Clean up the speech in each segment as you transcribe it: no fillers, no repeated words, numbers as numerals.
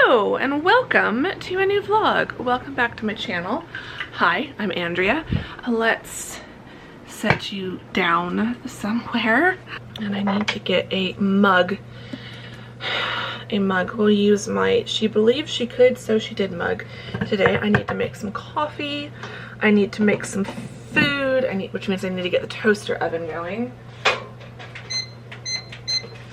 Hello and welcome to a new vlog. Welcome back to my channel. Hi, I'm Andrea. Let's set you down somewhere. And I need to get a mug. We'll use my she believed she could, so she did mug. Today I need to make some coffee. I need to make some food. Which means I need to get the toaster oven going.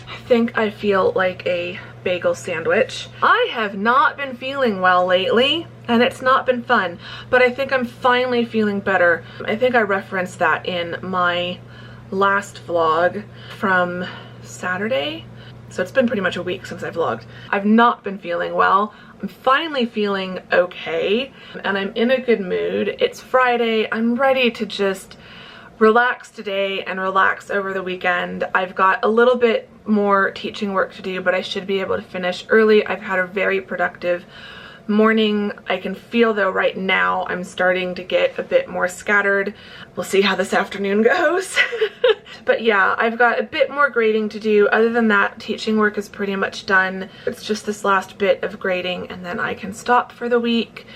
I think I feel like a bagel sandwich. I have not been feeling well lately, and it's not been fun, but I think I'm finally feeling better. I think I referenced that in my last vlog from Saturday. So it's been pretty much a week since I vlogged. I've not been feeling well. I'm finally feeling okay, and I'm in a good mood. It's Friday. I'm ready to just relax today and relax over the weekend. I've got a little bit more teaching work to do, but I should be able to finish early. I've had a very productive morning. I can feel though right now I'm starting to get a bit more scattered. We'll see how this afternoon goes. But yeah, I've got a bit more grading to do. Other than that, teaching work is pretty much done. It's just this last bit of grading and then I can stop for the week,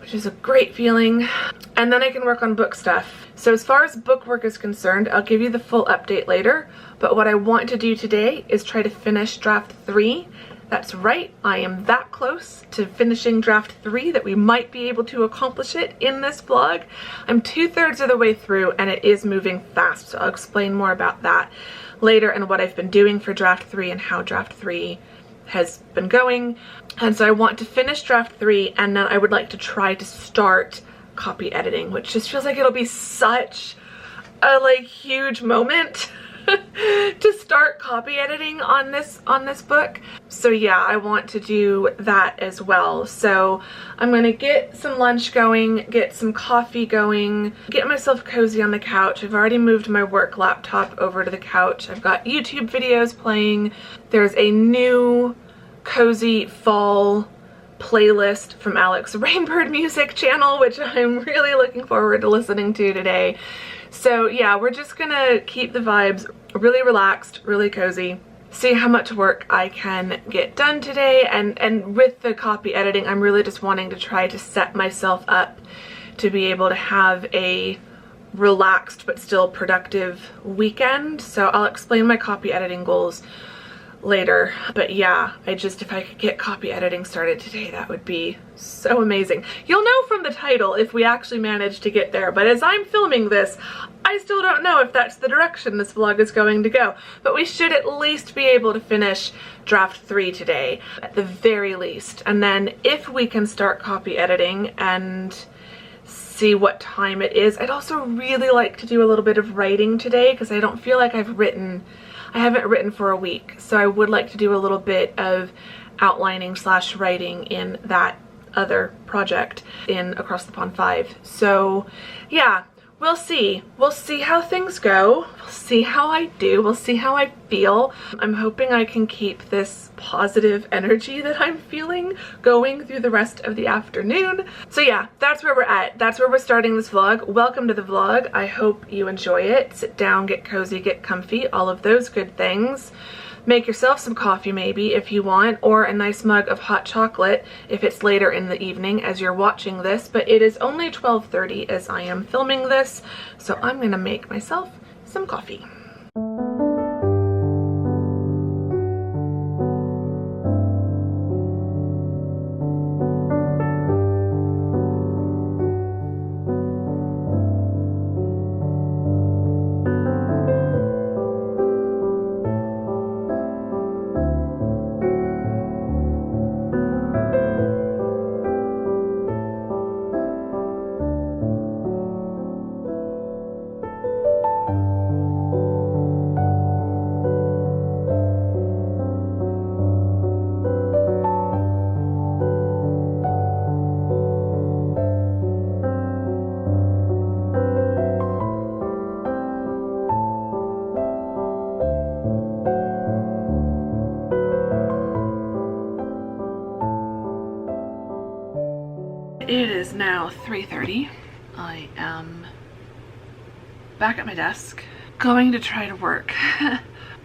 which is a great feeling. And then I can work on book stuff. So as far as book work is concerned, I'll give you the full update later, but what I want to do today is try to finish draft 3. That's right, I am that close to finishing draft 3 that we might be able to accomplish it in this vlog. I'm 2/3 of the way through and it is moving fast, so I'll explain more about that later and what I've been doing for draft 3 and how draft 3 has been going. And so I want to finish draft 3 and then I would like to try to start copy editing, which just feels like it'll be such a huge moment to start copy editing on this book. So yeah, I want to do that as well. So I'm gonna get some lunch going, get some coffee going, get myself cozy on the couch. I've already moved my work laptop over to the couch. I've got YouTube videos playing. There's a new cozy fall playlist from Alex Rainbird music channel, which I'm really looking forward to listening to today. So yeah, we're just gonna keep the vibes really relaxed, really cozy, see how much work I can get done today. And with the copy editing, I'm really just wanting to try to set myself up to be able to have a relaxed but still productive weekend. So I'll explain my copy editing goals later, but yeah, if I could get copy editing started today, that would be so amazing. You'll know from the title if we actually manage to get there, but as I'm filming this, I still don't know if that's the direction this vlog is going to go, but we should at least be able to finish draft 3 today, at the very least. And then if we can start copy editing and see what time it is, I'd also really like to do a little bit of writing today because I don't feel like I haven't written for a week, so I would like to do a little bit of outlining / writing in that other project in Across the Pond 5. So yeah, we'll see. We'll see how things go. We'll see how I do. We'll see how I feel. I'm hoping I can keep this positive energy that I'm feeling going through the rest of the afternoon. So yeah, that's where we're at. That's where we're starting this vlog. Welcome to the vlog. I hope you enjoy it. Sit down, get cozy, get comfy, all of those good things. Make yourself some coffee maybe if you want, or a nice mug of hot chocolate if it's later in the evening as you're watching this, but it is only 12:30 as I am filming this, so I'm gonna make myself some coffee. It is now 3:30. I am back at my desk, going to try to work.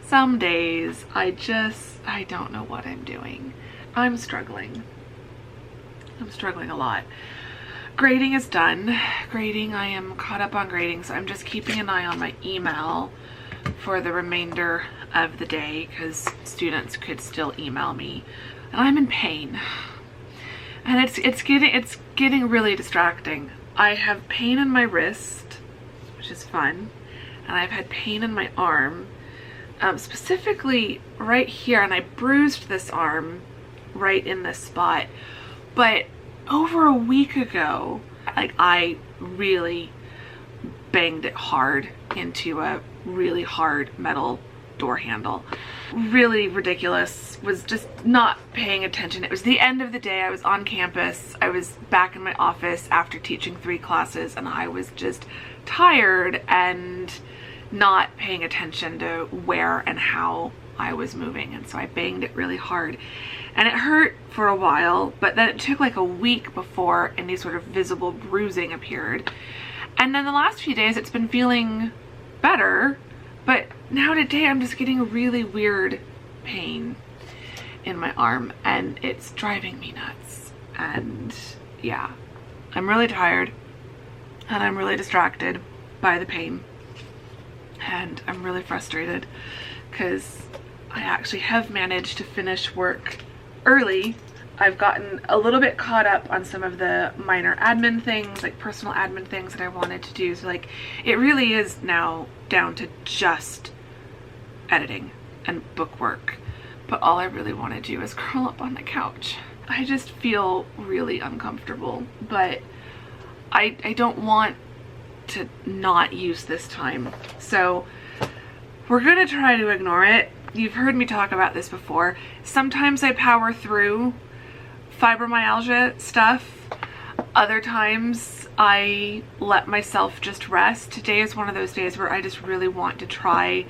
Some days I don't know what I'm doing. I'm struggling. I'm struggling a lot. Grading is done. Grading, I am caught up on grading, so I'm just keeping an eye on my email for the remainder of the day because students could still email me. And I'm in pain. And it's getting really distracting. I have pain in my wrist, which is fun, and I've had pain in my arm, specifically right here, and I bruised this arm right in this spot. But over a week ago, like, I really banged it hard into a really hard metal door handle. Really ridiculous. Was just not paying attention. It was the end of the day. I was on campus. I was back in my office after teaching 3 classes, and I was just tired and not paying attention to where and how I was moving, and so I banged it really hard, and it hurt for a while, but then it took like a week before any sort of visible bruising appeared. And then the last few days it's been feeling better, but now today I'm just getting a really weird pain in my arm, and it's driving me nuts. And yeah, I'm really tired, and I'm really distracted by the pain, and I'm really frustrated because I actually have managed to finish work early. I've gotten a little bit caught up on some of the minor admin things, like personal admin things that I wanted to do. So like, it really is now down to just editing and book work. But all I really want to do is curl up on the couch. I just feel really uncomfortable, but I don't want to not use this time. So we're gonna try to ignore it. You've heard me talk about this before. Sometimes I power through fibromyalgia stuff. Other times I let myself just rest. Today is one of those days where I just really want to try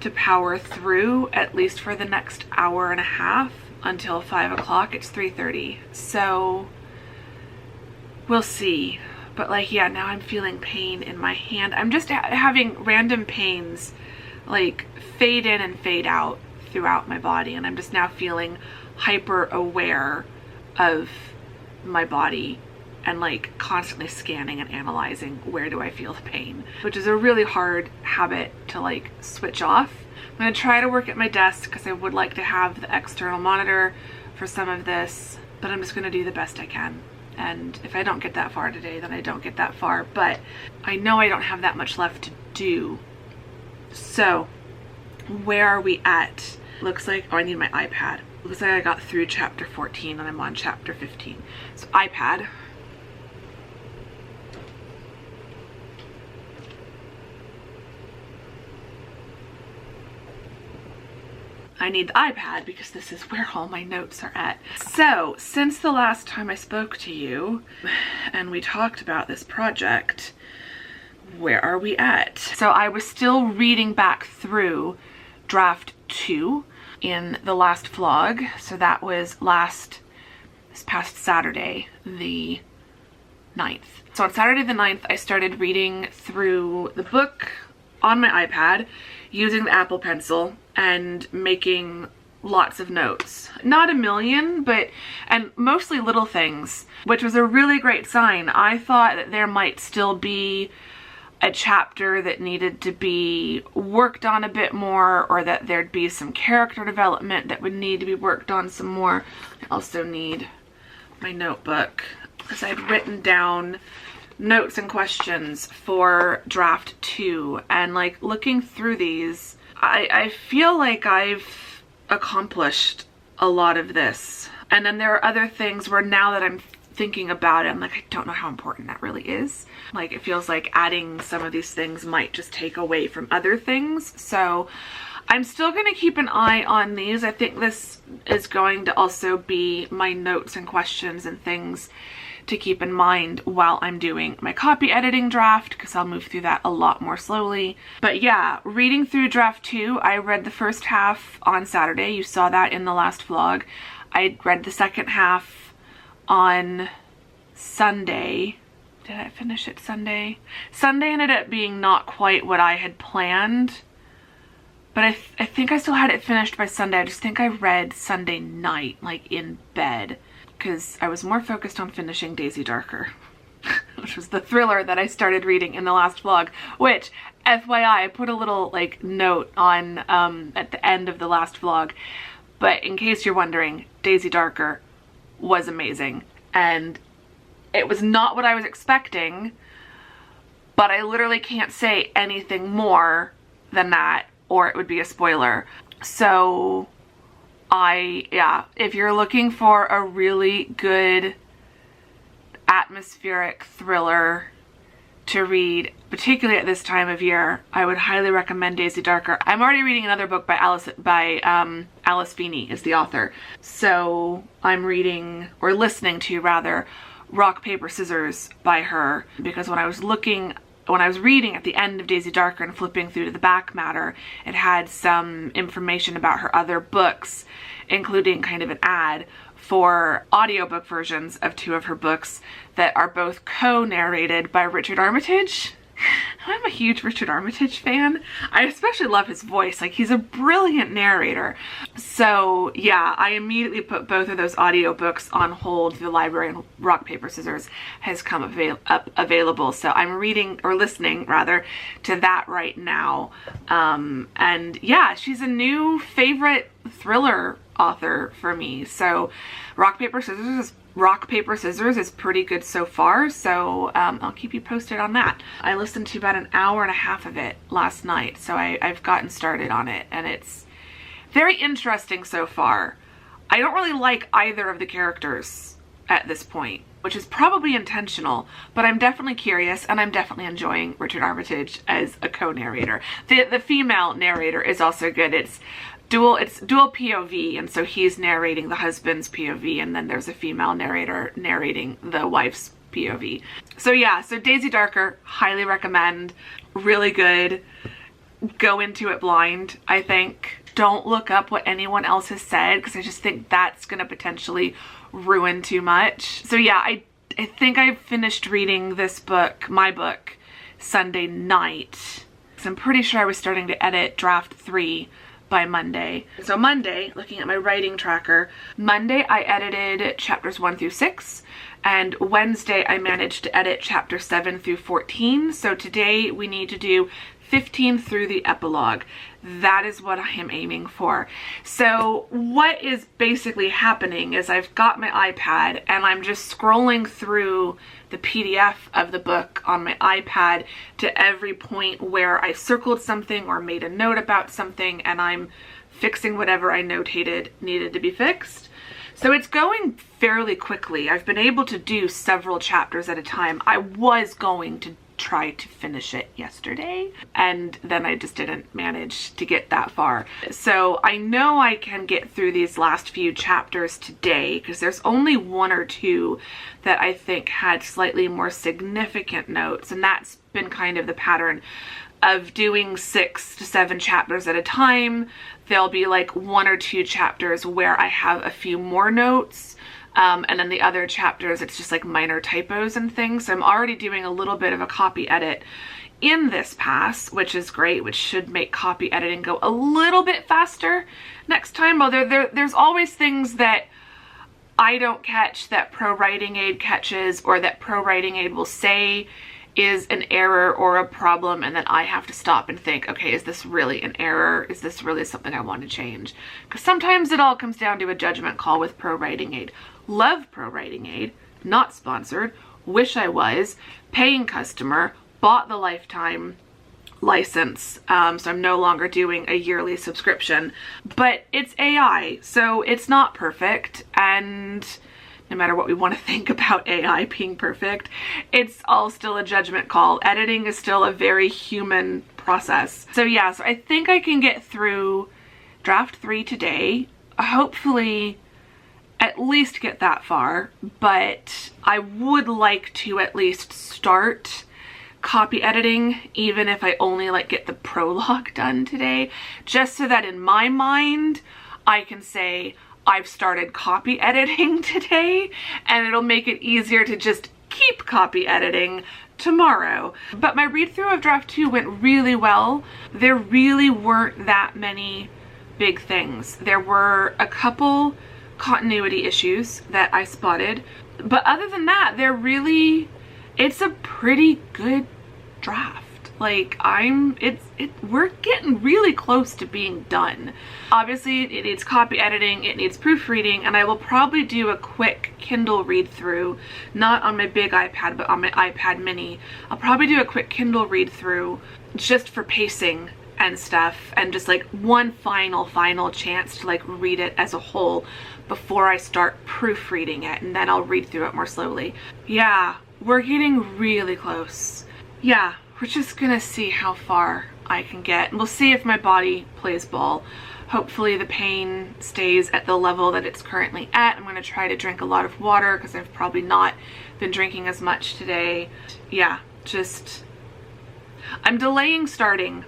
to power through, at least for the next hour and a half until 5 o'clock. It's 3:30. So we'll see. But like, yeah, now I'm feeling pain in my hand. I'm just having random pains like fade in and fade out throughout my body, and I'm just now feeling hyper aware of my body and like constantly scanning and analyzing where do I feel the pain, which is a really hard habit to like switch off. I'm going to try to work at my desk because I would like to have the external monitor for some of this, but I'm just going to do the best I can. And if I don't get that far today, then I don't get that far, but I know I don't have that much left to do. So where are we at? Looks like, oh, I need my iPad. Looks like I got through chapter 14 and I'm on chapter 15. So iPad. I need the iPad because this is where all my notes are at. So since the last time I spoke to you and we talked about this project, where are we at? So I was still reading back through draft 2 in the last vlog. So that was this past Saturday, the 9th. So on Saturday the 9th, I started reading through the book on my iPad using the Apple Pencil and making lots of notes. Not a million, but, and mostly little things, which was a really great sign. I thought that there might still be a chapter that needed to be worked on a bit more, or that there'd be some character development that would need to be worked on some more. I also need my notebook because I'd written down notes and questions for draft 2, and like looking through these, I feel like I've accomplished a lot of this. And then there are other things where now that I'm thinking about it, I'm like, I don't know how important that really is. Like, it feels like adding some of these things might just take away from other things. So I'm still going to keep an eye on these. I think this is going to also be my notes and questions and things to keep in mind while I'm doing my copy editing draft, because I'll move through that a lot more slowly. But yeah, reading through draft 2, I read the first half on Saturday. You saw that in the last vlog. I read the second half on Sunday. Did I finish it Sunday? Sunday ended up being not quite what I had planned. but I think I still had it finished by Sunday. I just think I read Sunday night, like in bed, because I was more focused on finishing Daisy Darker, which was the thriller that I started reading in the last vlog, which, FYI, I put a little like note on at the end of the last vlog, but in case you're wondering, Daisy Darker was amazing, and it was not what I was expecting, but I literally can't say anything more than that or it would be a spoiler. So yeah, if you're looking for a really good atmospheric thriller to read, particularly at this time of year, I would highly recommend Daisy Darker. I'm already reading another book by Alice Feeney is the author. So I'm reading, or listening to rather, Rock, Paper, Scissors by her, because when I was reading at the end of Daisy Darker and flipping through to the back matter, it had some information about her other books, including kind of an ad for audiobook versions of 2 of her books that are both co-narrated by Richard Armitage. I'm a huge Richard Armitage fan. I especially love his voice. Like, he's a brilliant narrator. So yeah, I immediately put both of those audiobooks on hold. The library and Rock, Paper, Scissors has come available. So I'm reading, or listening rather, to that right now. And yeah, she's a new favorite thriller author for me. So Rock, Paper, Scissors is pretty good so far, so I'll keep you posted on that. I listened to about an hour and a half of it last night, so I've gotten started on it, and it's very interesting so far. I don't really like either of the characters at this point, which is probably intentional, but I'm definitely curious, and I'm definitely enjoying Richard Armitage as a co-narrator. The female narrator is also good. It's dual POV, and so he's narrating the husband's POV, and then there's a female narrator narrating the wife's POV. So yeah, so Daisy Darker, highly recommend. Really good. Go into it blind, I think. Don't look up what anyone else has said, because I just think that's going to potentially ruin too much. So yeah, I think I finished reading this book, my book, Sunday night. So I'm pretty sure I was starting to edit draft 3 by Monday. So Monday, looking at my writing tracker, Monday I edited chapters 1 through 6, and Wednesday I managed to edit chapter 7 through 14. So today we need to do 15 through the epilogue. That is what I am aiming for. So what is basically happening is I've got my iPad and I'm just scrolling through the PDF of the book on my iPad to every point where I circled something or made a note about something, and I'm fixing whatever I notated needed to be fixed. So it's going fairly quickly. I've been able to do several chapters at a time. I was going to try to finish it yesterday, and then I just didn't manage to get that far. So I know I can get through these last few chapters today, because there's only 1 or 2 that I think had slightly more significant notes, and that's been kind of the pattern of doing 6 to 7 chapters at a time. There'll be like 1 or 2 chapters where I have a few more notes, and then the other chapters, it's just like minor typos and things. So I'm already doing a little bit of a copy edit in this pass, which is great, which should make copy editing go a little bit faster next time. Although there's always things that I don't catch that Pro Writing Aid catches, or that Pro Writing Aid will say is an error or a problem, and then I have to stop and think, okay, is this really an error? Is this really something I want to change? Because sometimes it all comes down to a judgment call with Pro Writing Aid. Love Pro Writing Aid, not sponsored, wish I was, paying customer, bought the lifetime license, so I'm no longer doing a yearly subscription, but it's AI, so it's not perfect, and no matter what we want to think about AI being perfect, it's all still a judgment call. Editing is still a very human process. So yeah, so I think I can get through draft 3 today, hopefully at least get that far, but I would like to at least start copy editing, even if I only like get the prologue done today, just so that in my mind I can say I've started copy editing today, and it'll make it easier to just keep copy editing tomorrow. But my read through of draft 2 went really well. There really weren't that many big things. There were a couple continuity issues that I spotted, but other than that, it's a pretty good draft. Like, we're getting really close to being done. Obviously, it needs copy editing, it needs proofreading, and I will probably do a quick Kindle read through, not on my big iPad, but on my iPad mini. I'll probably do a quick Kindle read through just for pacing and stuff, and just like one final chance to like read it as a whole before I start proofreading it, and then I'll read through it more slowly. Yeah, we're getting really close. Yeah. We're just gonna see how far I can get. We'll see if my body plays ball. Hopefully the pain stays at the level that it's currently at. I'm gonna try to drink a lot of water because I've probably not been drinking as much today. Yeah, I'm delaying starting.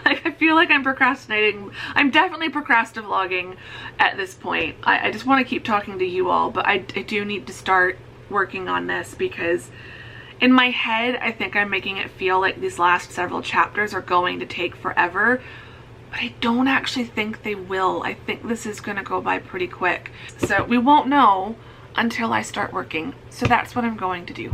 I feel like I'm procrastinating. I'm definitely procrastivlogging at this point. I just want to keep talking to you all, but I do need to start working on this because in my head, I think I'm making it feel like these last several chapters are going to take forever, but I don't actually think they will. I think this is going to go by pretty quick. So we won't know until I start working. So that's what I'm going to do.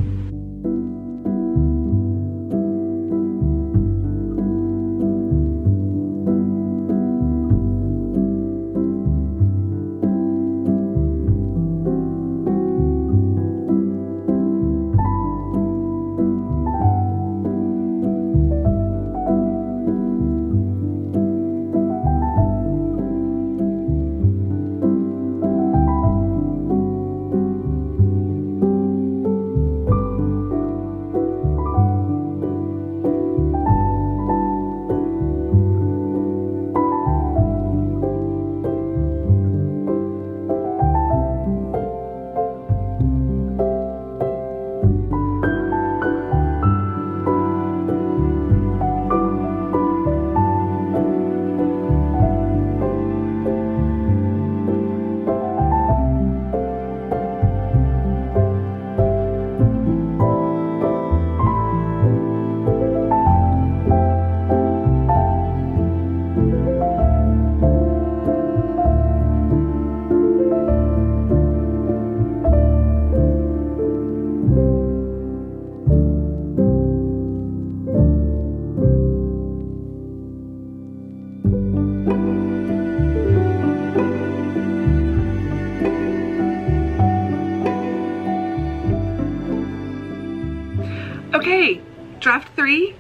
Okay, draft 3,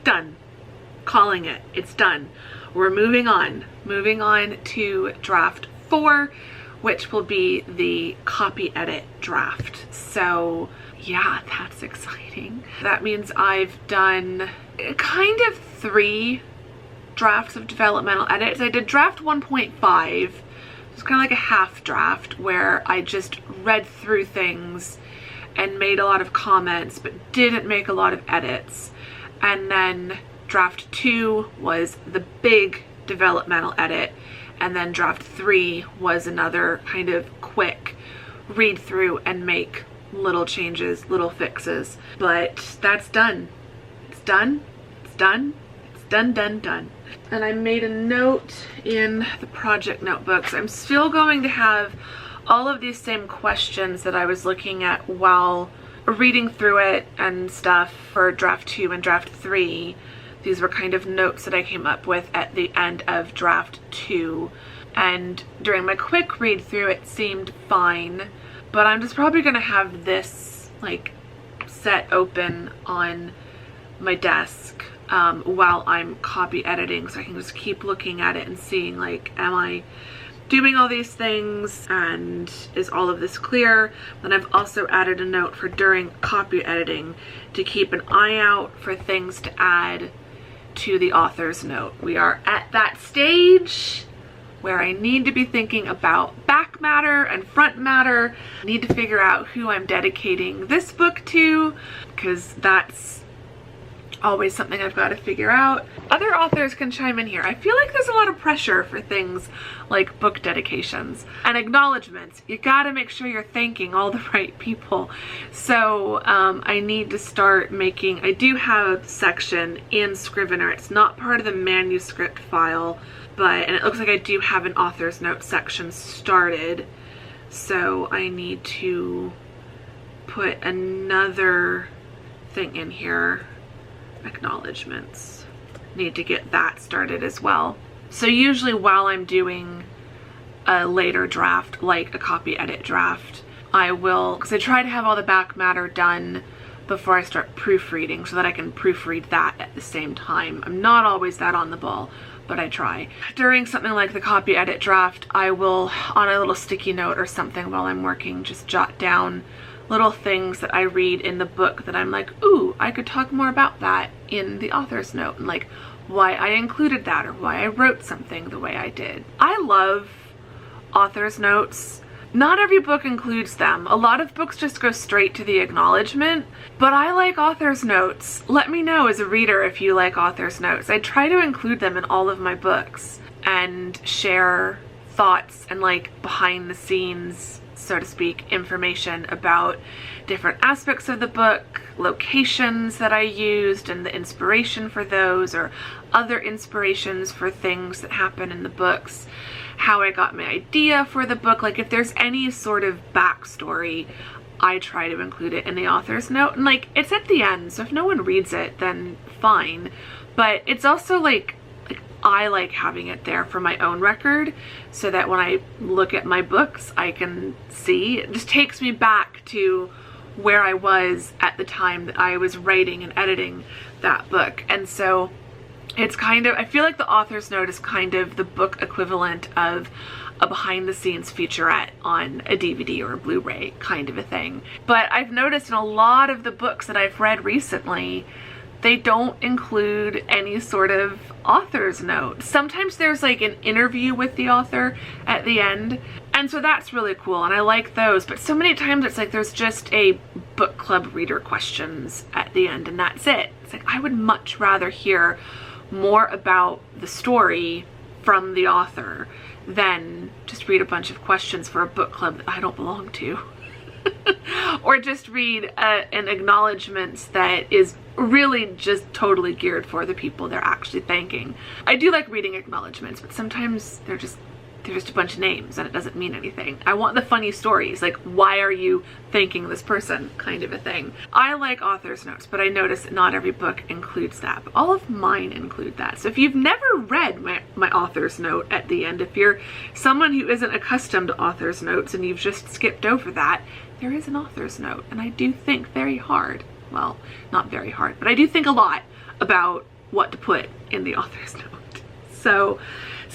done. Calling it, it's done. We're moving on to draft 4, which will be the copy edit draft. So yeah, that's exciting. That means I've done kind of 3 drafts of developmental edits. I did draft 1.5. It's kind of like a half draft where I just read through things and made a lot of comments but didn't make a lot of edits. And then draft 2 was the big developmental edit, and then draft 3 was another kind of quick read through and make little changes, little fixes. But that's done. It's done. It's done. It's done. And I made a note in the project notebooks. I'm still going to have all of these same questions that I was looking at while reading through it and stuff for draft 2 and draft 3. These were kind of notes that I came up with at the end of draft 2. And during my quick read through, it seemed fine. But I'm just probably going to have this like set open on my desk while I'm copy editing, so I can just keep looking at it and seeing like, am I doing all these things and is all of this clear? Then I've also added a note for during copy editing to keep an eye out for things to add to the author's note. We are at that stage where I need to be thinking about back matter and front matter. I need to figure out who I'm dedicating this book to, because that's always something I've got to figure out. Other authors can chime in here. I feel like there's a lot of pressure for things like book dedications and acknowledgements. You gotta make sure you're thanking all the right people. So I need to start making, I do have a section in Scrivener. It's not part of the manuscript file, and it looks like I do have an author's note section started. So I need to put another thing in here. Acknowledgements. Need to get that started as well. So usually while I'm doing a later draft, like a copy edit draft, I will, because I try to have all the back matter done before I start proofreading so that I can proofread that at the same time. I'm not always that on the ball, but I try. During something like the copy edit draft, I will, on a little sticky note or something while I'm working, just jot down little things that I read in the book that I'm like, ooh, I could talk more about that in the author's note, and like why I included that or why I wrote something the way I did. I love author's notes. Not every book includes them. A lot of books just go straight to the acknowledgement, but I like author's notes. Let me know as a reader if you like author's notes. I try to include them in all of my books and share thoughts and like behind the scenes, so to speak, information about different aspects of the book, locations that I used and the inspiration for those, or other inspirations for things that happen in the books, how I got my idea for the book. Like if there's any sort of backstory, I try to include it in the author's note. And like it's at the end, so if no one reads it, then fine. But it's also like I like having it there for my own record so that when I look at my books, I can see. It just takes me back to where I was at the time that I was writing and editing that book. And so it's kind of, I feel like the author's note is kind of the book equivalent of a behind the scenes featurette on a DVD or a Blu-ray kind of a thing. But I've noticed in a lot of the books that I've read recently, they don't include any sort of author's note. Sometimes there's like an interview with the author at the end, and so that's really cool, and I like those. But so many times it's like there's just a book club reader questions at the end, and that's it. It's like I would much rather hear more about the story from the author than just read a bunch of questions for a book club that I don't belong to. Or just read an acknowledgement that is really just totally geared for the people they're actually thanking. I do like reading acknowledgements, but sometimes they're just a bunch of names and it doesn't mean anything. I want the funny stories, like why are you thanking this person kind of a thing. I like author's notes, but I notice that not every book includes that, but all of mine include that. So if you've never read my author's note at the end, if you're someone who isn't accustomed to author's notes and you've just skipped over that, there is an author's note, and I do think very hard, well, not very hard, but I do think a lot about what to put in the author's note. So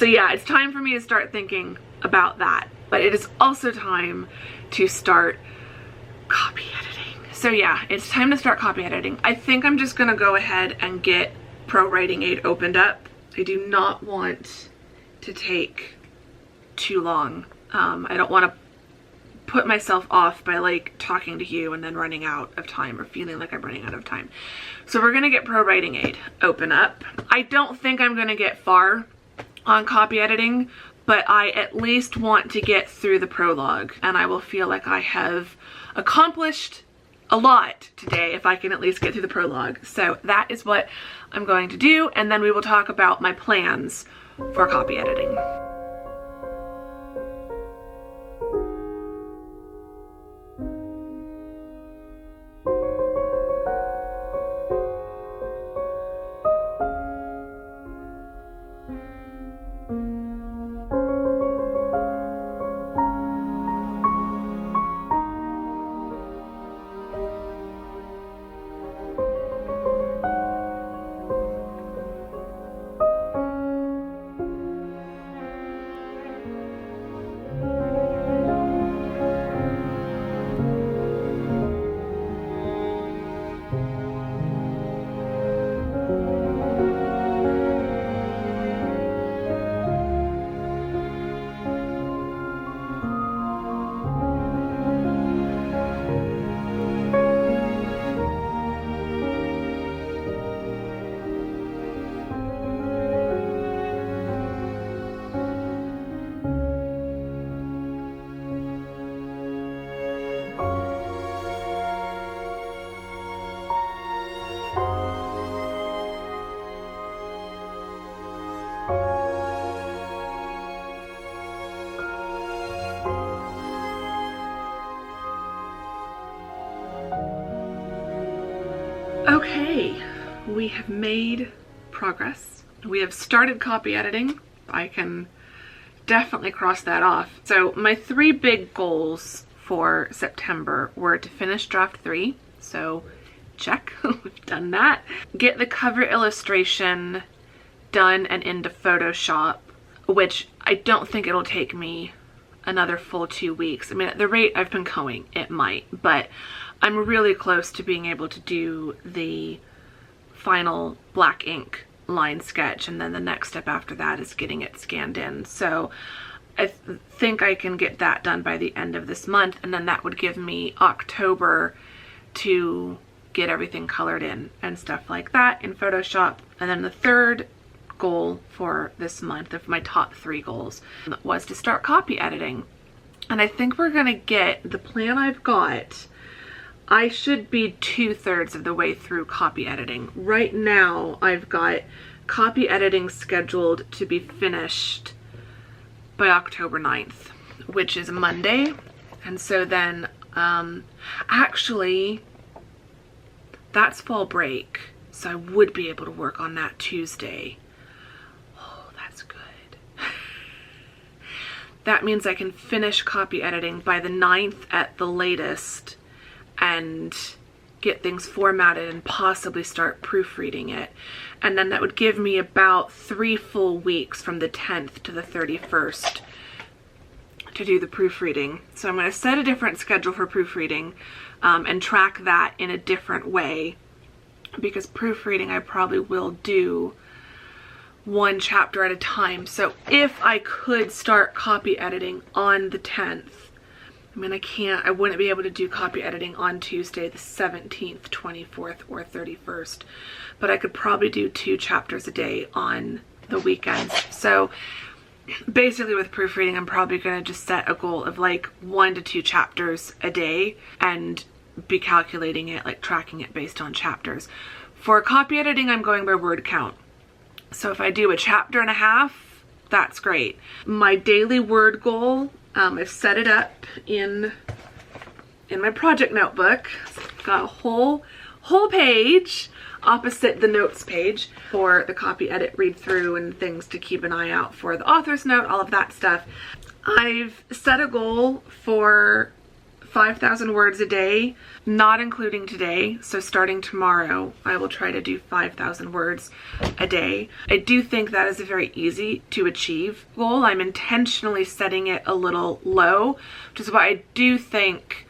yeah, it's time for me to start thinking about that. But it is also time to start copy editing. So yeah, it's time to start copy editing. I think I'm just gonna go ahead and get Pro Writing Aid opened up. I do not want to take too long. I don't want to put myself off by like talking to you and then running out of time or feeling like I'm running out of time. So we're gonna get Pro Writing Aid open up. I don't think I'm gonna get far on copy editing, but I at least want to get through the prologue, and I will feel like I have accomplished a lot today if I can at least get through the prologue. So that is what I'm going to do, and then we will talk about my plans for copy editing. Okay, we have made progress. We have started copy editing. I can definitely cross that off. So my 3 big goals for September were to finish draft 3. So check, we've done that. Get the cover illustration done and into Photoshop, which I don't think it'll take me another full 2 weeks. I mean, at the rate I've been going, it might, but I'm really close to being able to do the final black ink line sketch, and then the next step after that is getting it scanned in. So I think I can get that done by the end of this month, and then that would give me October to get everything colored in and stuff like that in Photoshop. And then the 3rd goal for this month, of my top 3 goals, was to start copy editing. And I think we're gonna get, the plan I've got, I should be 2/3 of the way through copy editing. Right now I've got copy editing scheduled to be finished by October 9th, which is a Monday. And so then actually that's fall break, so I would be able to work on that Tuesday. That means I can finish copy editing by the 9th at the latest and get things formatted and possibly start proofreading it. And then that would give me about 3 full weeks from the 10th to the 31st to do the proofreading. So I'm going to set a different schedule for proofreading and track that in a different way, because proofreading I probably will do 1 chapter at a time. So if I could start copy editing on the 10th, I mean, I wouldn't be able to do copy editing on Tuesday the 17th, 24th, or 31st, but I could probably do 2 chapters a day on the weekends. So basically with proofreading, I'm probably going to just set a goal of like 1 to 2 chapters a day and be calculating it, like tracking it based on chapters. For copy editing, I'm going by word count. So if I do a chapter and a half, that's great. My daily word goal, I've set it up in my project notebook. I've got a whole page opposite the notes page for the copy edit read through and things to keep an eye out for, the author's note, all of that stuff. I've set a goal for 5,000 words a day, not including today. So starting tomorrow, I will try to do 5,000 words a day. I do think that is a very easy to achieve goal. I'm intentionally setting it a little low, which is why I do think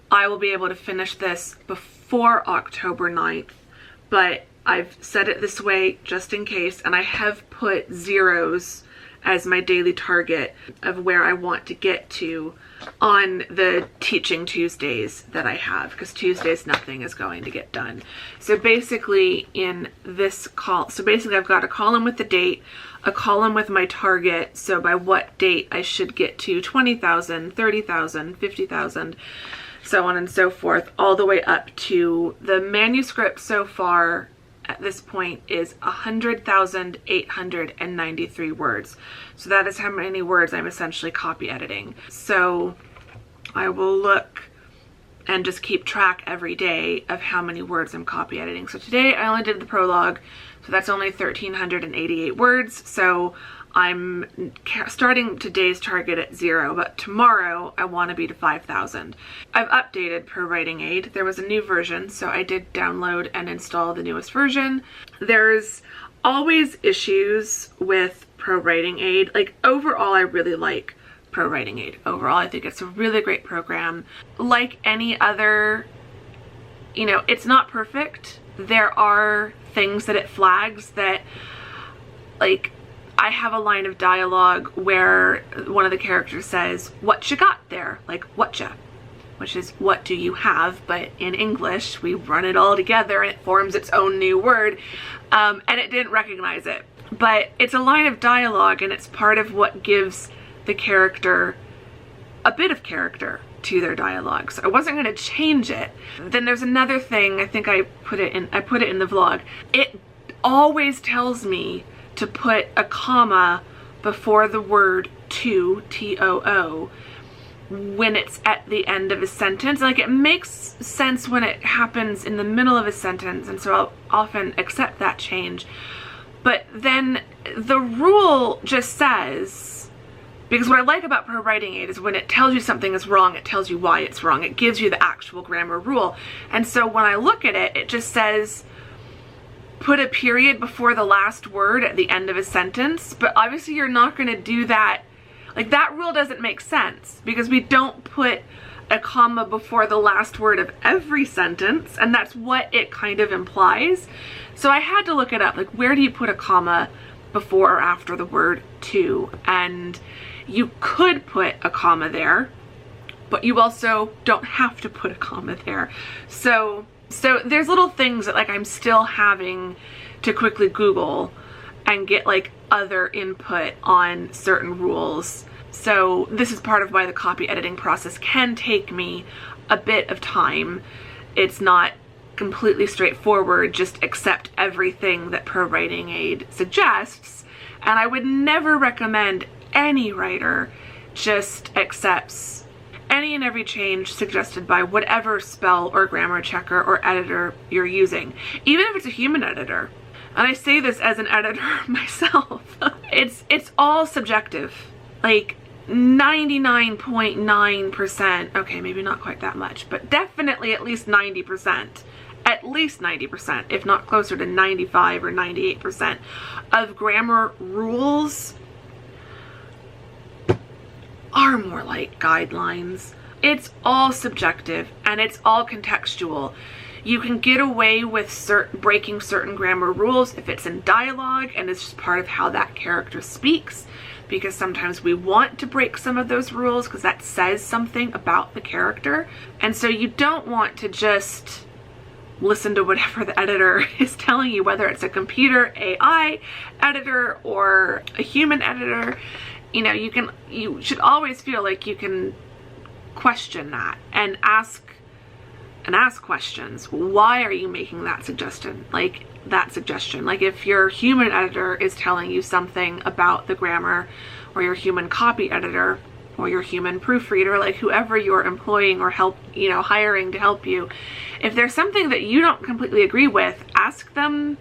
I will be able to finish this before October 9th, but I've set it this way just in case, and I have put zeros as my daily target of where I want to get to on the teaching Tuesdays that I have, because Tuesdays nothing is going to get done. So basically in this I've got a column with the date, a column with my target, so by what date I should get to 20,000, 30,000, 50,000, so on and so forth, all the way up to the manuscript so far at this point is 100,893 words. So that is how many words I'm essentially copy editing. So I will look and just keep track every day of how many words I'm copy editing. So today I only did the prologue, so that's only 1,388 words. So I'm starting today's target at 0, but tomorrow I want to be to 5,000. I've updated Pro Writing Aid. There was a new version, so I did download and install the newest version. There's always issues with Pro Writing Aid. Like, overall, I really like Pro Writing Aid. Overall, I think it's a really great program. Like any other, it's not perfect. There are things that it flags that, like, I have a line of dialogue where one of the characters says, "What you got there?" Like, "Whatcha," which is "what do you have?" But in English, we run it all together and it forms its own new word. And it didn't recognize it. But it's a line of dialogue, and it's part of what gives the character a bit of character to their dialogue. So I wasn't going to change it. Then there's another thing, I think I put it in the vlog. It always tells me to put a comma before the word to, T-O-O, when it's at the end of a sentence. Like, it makes sense when it happens in the middle of a sentence, and so I'll often accept that change. But then the rule just says, because what I like about Pro Writing Aid is when it tells you something is wrong, it tells you why it's wrong. It gives you the actual grammar rule. And so when I look at it, it just says, put a period before the last word at the end of a sentence. But obviously you're not going to do that. Like, that rule doesn't make sense because we don't put a comma before the last word of every sentence, and that's what it kind of implies. So I had to look it up, like, where do you put a comma before or after the word to? And you could put a comma there, but you also don't have to put a comma there. So there's little things that, like, I'm still having to quickly Google and get, like, other input on certain rules. So this is part of why the copy editing process can take me a bit of time. It's not completely straightforward, just accept everything that Pro Writing Aid suggests. And I would never recommend any writer just accepts any and every change suggested by whatever spell or grammar checker or editor you're using, even if it's a human editor. And I say this as an editor myself. It's all subjective. Like, 99.9%, okay, maybe not quite that much, but definitely at least 90%, if not closer to 95 or 98% of grammar rules are more like guidelines. It's all subjective and it's all contextual. You can get away with breaking certain grammar rules if it's in dialogue and it's just part of how that character speaks, because sometimes we want to break some of those rules because that says something about the character. And so you don't want to just listen to whatever the editor is telling you, whether it's a computer AI editor or a human editor. You know, you should always feel like you can question that and ask questions. Why are you making that suggestion? Like, if your human editor is telling you something about the grammar, or your human copy editor, or your human proofreader, like whoever you're employing or hiring to help you, if there's something that you don't completely agree with, ask them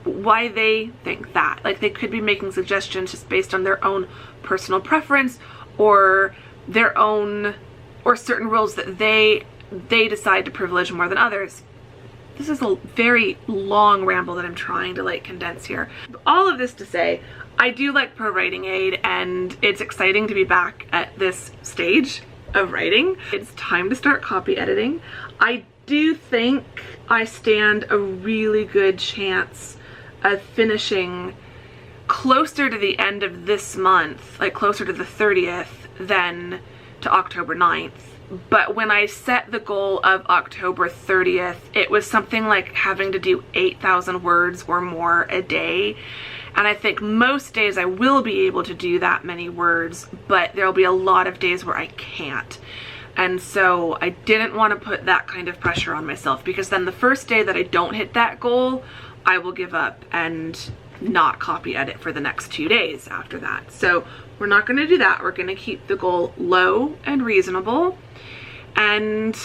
why they think that. Like, they could be making suggestions just based on their own personal preference or their own, or certain rules that they decide to privilege more than others. This is a very long ramble that I'm trying to, like, condense here. All of this to say, I do like Pro Writing Aid, and it's exciting to be back at this stage of writing. It's time to start copy editing. I do think I stand a really good chance of finishing closer to the end of this month, like closer to the 30th than to October 9th. But when I set the goal of October 30th, it was something like having to do 8,000 words or more a day. And I think most days I will be able to do that many words, but there'll be a lot of days where I can't. And so I didn't want to put that kind of pressure on myself, because then the first day that I don't hit that goal, I will give up and not copy edit for the next 2 days after that. So we're not going to do that. We're going to keep the goal low and reasonable and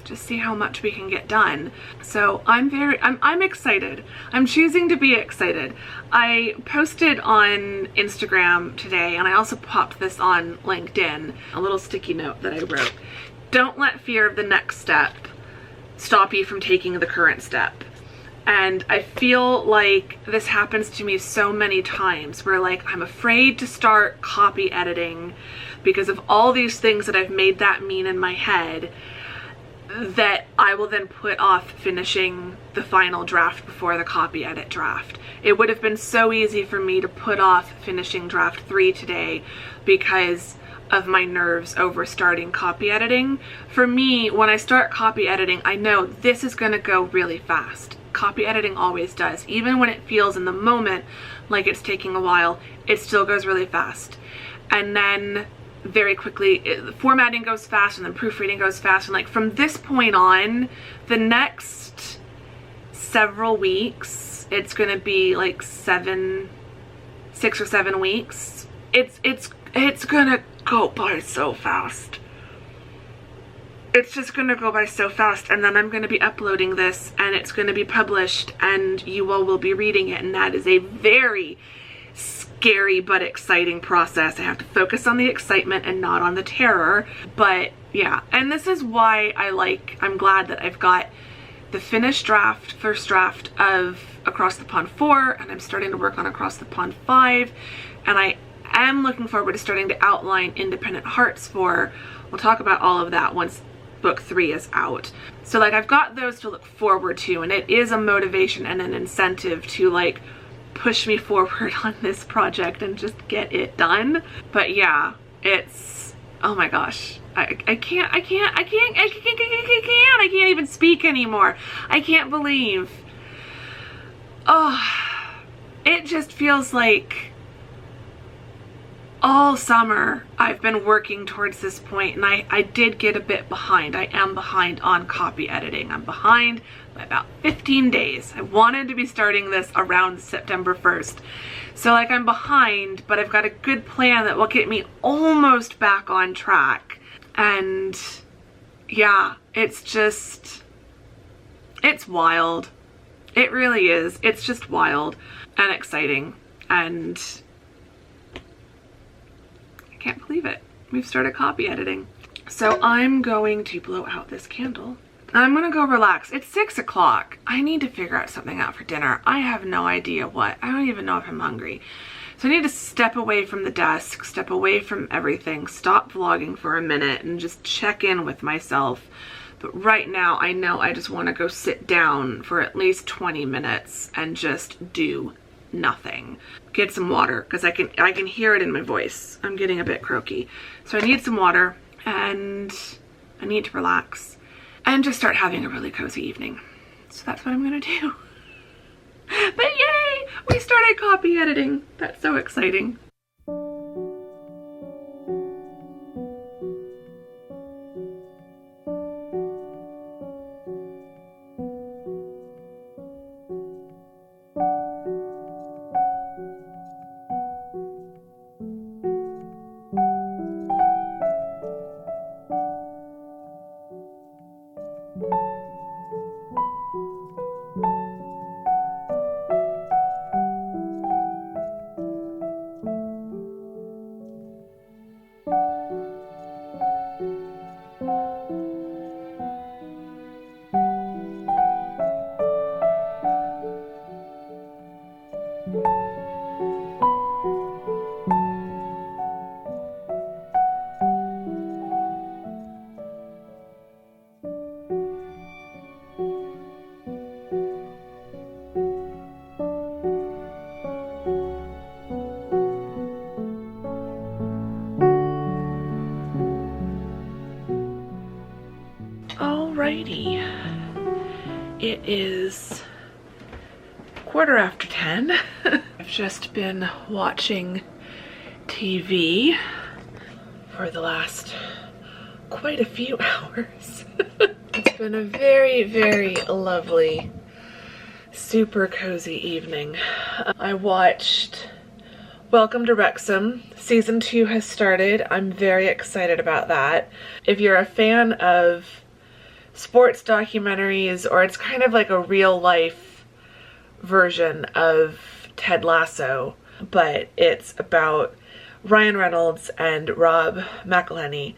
just see how much we can get done. So I'm excited. I'm choosing to be excited. I posted on Instagram today, and I also popped this on LinkedIn, a little sticky note that I wrote. Don't let fear of the next step stop you from taking the current step. And I feel like this happens to me so many times where, like, I'm afraid to start copy editing because of all these things that I've made that mean in my head, that I will then put off finishing the final draft before the copy edit draft. It would have been so easy for me to put off finishing draft 3 today because of my nerves over starting copy editing. For me, when I start copy editing, I know this is gonna go really fast. Copy editing always does. Even when it feels in the moment like it's taking a while, it still goes really fast. And then very quickly, the formatting goes fast, and then proofreading goes fast. And like from this point on, the next several weeks, it's gonna be like 6 or 7 weeks. It's gonna go by so fast. It's just gonna go by so fast, and then I'm gonna be uploading this and it's gonna be published and you all will be reading it, and that is a very scary but exciting process. I have to focus on the excitement and not on the terror. But yeah, and this is why I'm glad that I've got the finished draft, first draft of Across the Pond 4, and I'm starting to work on Across the Pond 5, and I am looking forward to starting to outline Independent Hearts 4. We'll talk about all of that once book 3 is out. So like, I've got those to look forward to, and it is a motivation and an incentive to like push me forward on this project and just get it done. But yeah, it's, oh my gosh, I can't even speak anymore. I can't believe, oh, it just feels like all summer I've been working towards this point, and I did get a bit behind. I am behind on copy editing. I'm behind by about 15 days. I wanted to be starting this around September 1st. So like, I'm behind, but I've got a good plan that will get me almost back on track. And yeah, it's just, it's wild. It really is. It's just wild and exciting, and can't believe it. We've started copy editing. So I'm going to blow out this candle. I'm gonna go relax. It's 6 o'clock. I need to figure out something out for dinner. I have no idea what. I don't even know if I'm hungry. So I need to step away from the desk, step away from everything, stop vlogging for a minute and just check in with myself. But right now I know I just want to go sit down for at least 20 minutes and just do nothing. Get some water, because I can hear it in my voice. I'm getting a bit croaky. So I need some water, and I need to relax and just start having a really cozy evening. So that's what I'm gonna do. But yay! We started copy editing. That's so exciting. Alrighty, it is 10:15. I've just been watching TV for the last quite a few hours. It's been a very, very lovely, super cozy evening. I watched Welcome to Wrexham. Season 2 has started. I'm very excited about that. If you're a fan of sports documentaries, or it's kind of like a real life version of Ted Lasso, but it's about Ryan Reynolds and Rob McElhenney,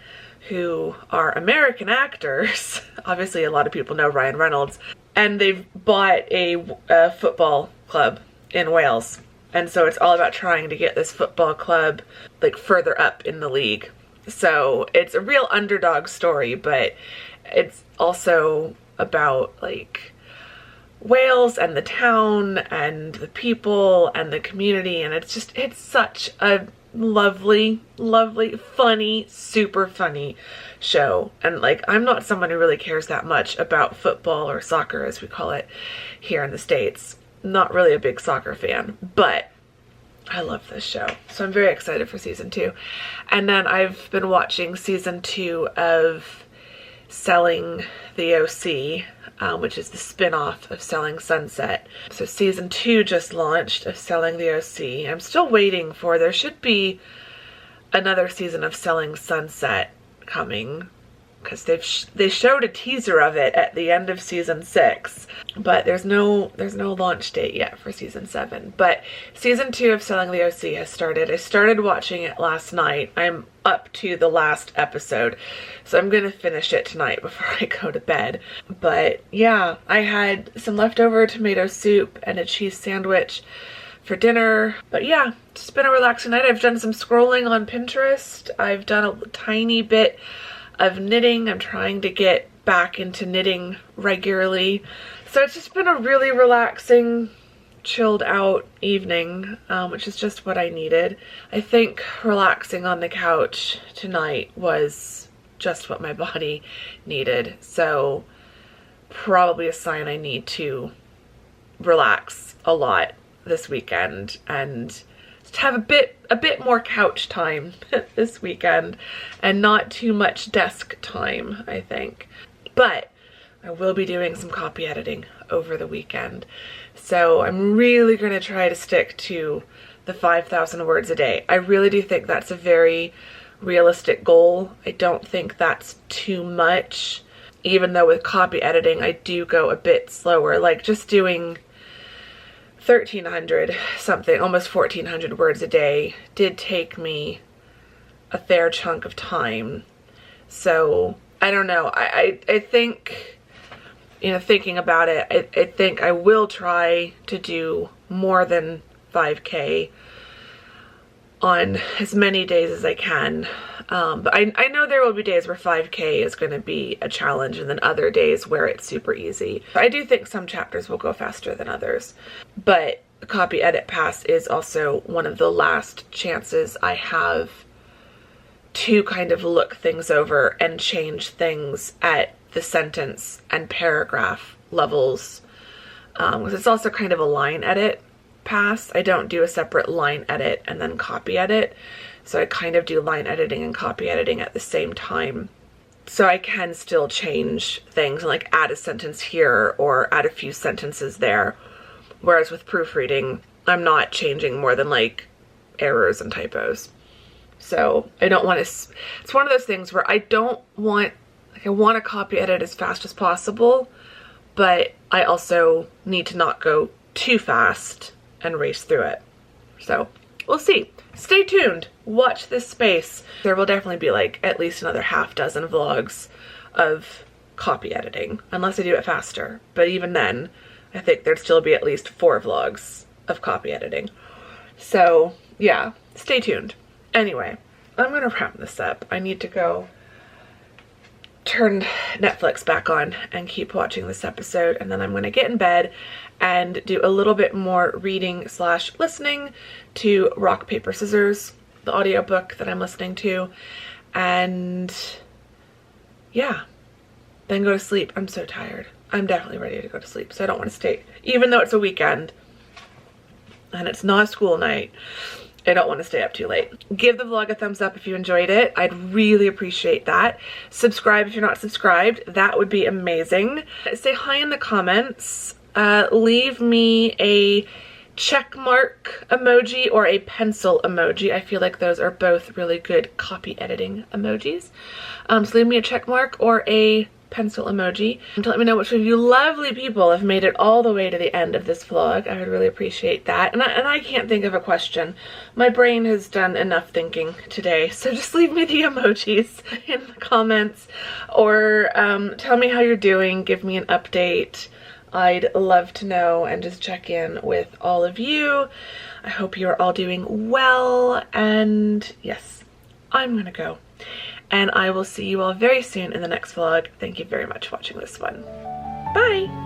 who are American actors. Obviously a lot of people know Ryan Reynolds, and they've bought a football club in Wales, and so it's all about trying to get this football club like further up in the league. So it's a real underdog story, but it's also about like Wales and the town and the people and the community, and it's such a lovely, lovely, funny, super funny show. And like, I'm not someone who really cares that much about football or soccer as we call it here in the States. Not really a big soccer fan, but I love this show. So I'm very excited for season 2. And then I've been watching season 2 of Selling the OC, which is the spin-off of Selling Sunset. So season 2 just launched of Selling the OC. I'm still waiting for, there should be another season of Selling Sunset coming, because they showed a teaser of it at the end of season 6, but there's no launch date yet for season 7. But season 2 of Selling the OC has started. I started watching it last night. I'm up to the last episode, so I'm gonna finish it tonight before I go to bed. But yeah, I had some leftover tomato soup and a cheese sandwich for dinner. But yeah, it's been a relaxing night. I've done some scrolling on Pinterest. I've done a tiny bit of knitting. I'm trying to get back into knitting regularly. So it's just been a really relaxing, chilled out evening, which is just what I needed. I think relaxing on the couch tonight was just what my body needed. So probably a sign I need to relax a lot this weekend and to have a bit more couch time this weekend and not too much desk time, I think. But I will be doing some copy editing over the weekend. So I'm really going to try to stick to the 5,000 words a day. I really do think that's a very realistic goal. I don't think that's too much, even though with copy editing I do go a bit slower. Like just doing 1,300 something, almost 1,400 words a day did take me a fair chunk of time. So I don't know. I think, you know, thinking about it, I think I will try to do more than 5K on as many days as I can. But I know there will be days where 5K is going to be a challenge and then other days where it's super easy. I do think some chapters will go faster than others. But Copy Edit Pass is also one of the last chances I have to kind of look things over and change things at the sentence and paragraph levels. Because it's also kind of a line edit pass. I don't do a separate line edit and then copy edit. So I kind of do line editing and copy editing at the same time. So I can still change things and like add a sentence here or add a few sentences there. Whereas with proofreading, I'm not changing more than like errors and typos. So I don't want to, it's one of those things where I don't want, like I want to copy edit as fast as possible, but I also need to not go too fast and race through it. So we'll see. Stay tuned. Watch this space. There will definitely be like at least another half dozen vlogs of copy editing, unless I do it faster. But even then, I think there'd still be at least 4 vlogs of copy editing. So yeah, stay tuned. Anyway, I'm gonna wrap this up. I need to go turn Netflix back on and keep watching this episode, and then I'm gonna get in bed and do a little bit more reading / listening to Rock, Paper, Scissors, the audiobook that I'm listening to, and yeah, then go to sleep. I'm so tired. I'm definitely ready to go to sleep, so I don't want to stay, even though it's a weekend and it's not a school night, I don't want to stay up too late. Give the vlog a thumbs up if you enjoyed it. I'd really appreciate that. Subscribe if you're not subscribed. That would be amazing. Say hi in the comments. Leave me a check mark emoji or a pencil emoji. I feel like those are both really good copy editing emojis. So leave me a check mark or a pencil emoji and to let me know which of you lovely people have made it all the way to the end of this vlog. I would really appreciate that. And I can't think of a question. My brain has done enough thinking today, so just leave me the emojis in the comments or tell me how you're doing, give me an update. I'd love to know and just check in with all of you. I hope you're all doing well, and yes, I'm gonna go. And I will see you all very soon in the next vlog. Thank you very much for watching this one. Bye!